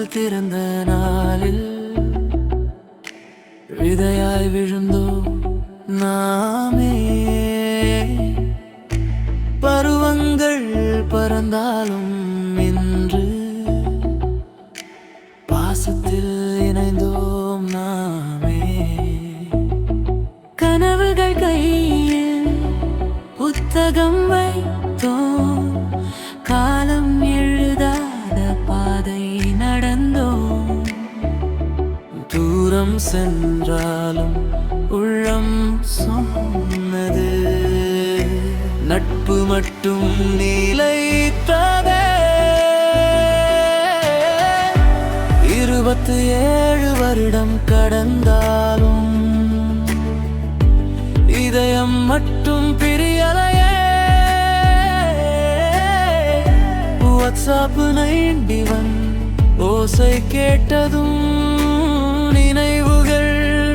கண்கள் திறந்த நாளில் விதையாய் விழுந்தோ நாமே. பருவங்கள் பறந்தாலும் இன்று பாசத்தில் இணைந்தோம் நாமே. கனவுகள் கையில் புத்தகம் வைத்தோம், காலம் எழுதாத பாதை நடந்தோம். தூரம் சென்றாலும் உள்ளம் சொன்னது, நட்பு மட்டும் நிலைத்ததே. 27 வருடம் கடந்தாலும் இதயம் மட்டும் பிரியலையே. வாட்ஸ்அப் 91 ஓசை கேட்டதும் நினைவுகள்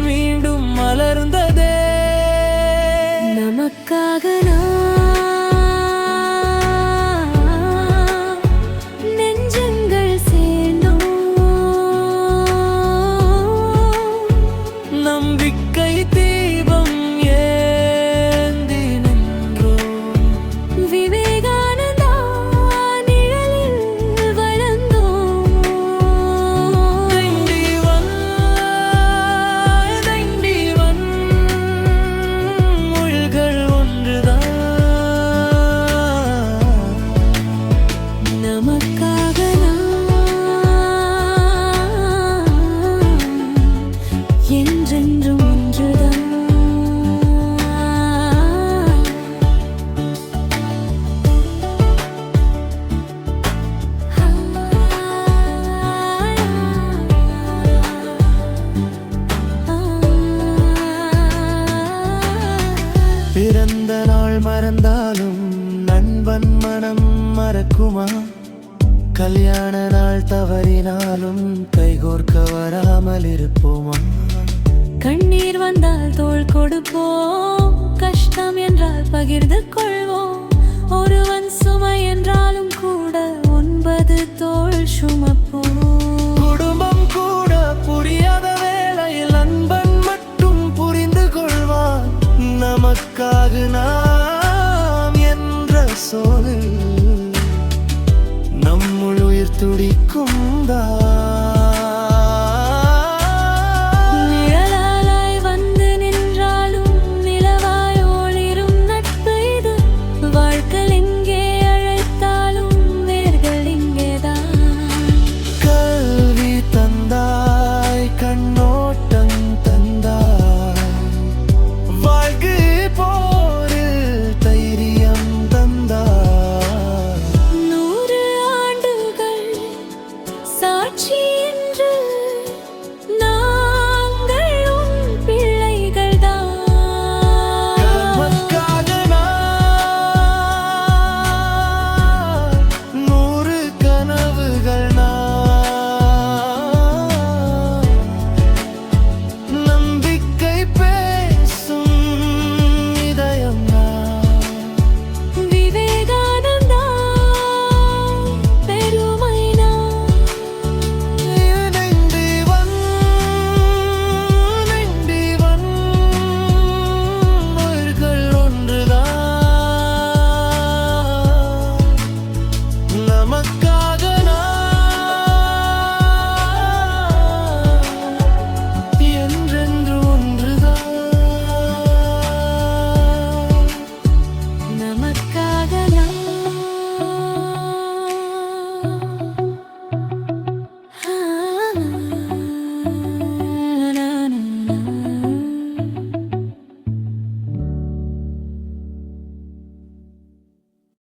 மீண்டும் மலர்ந்ததே. நமக்காக நெஞ்சங்கள் சேர்ந்தோம், நம்பிக்கை தீபம் ஏந்தி நின்றோம். விவேகானந்தா நிழலில் வளர்ந்தோம். 91 மொழிகள் ஒன்றுதான். நமக்காக என்றென்றும் ஒன்றுதான். பிறந்த நாள் மறந்தாலும் நண்பன் மனம் மறக்குமா? கல்யாண நாள் தவறினாலும் கைகோர்க்க வராமல் இருப்போமா? கண்ணீர் வந்தால் தோள் கொடுப்போம், கஷ்டம் என்றால் பகிர்ந்து கொள்வோம். ஒருவன் சுமை என்றாலும் கூட 9 தோள் சும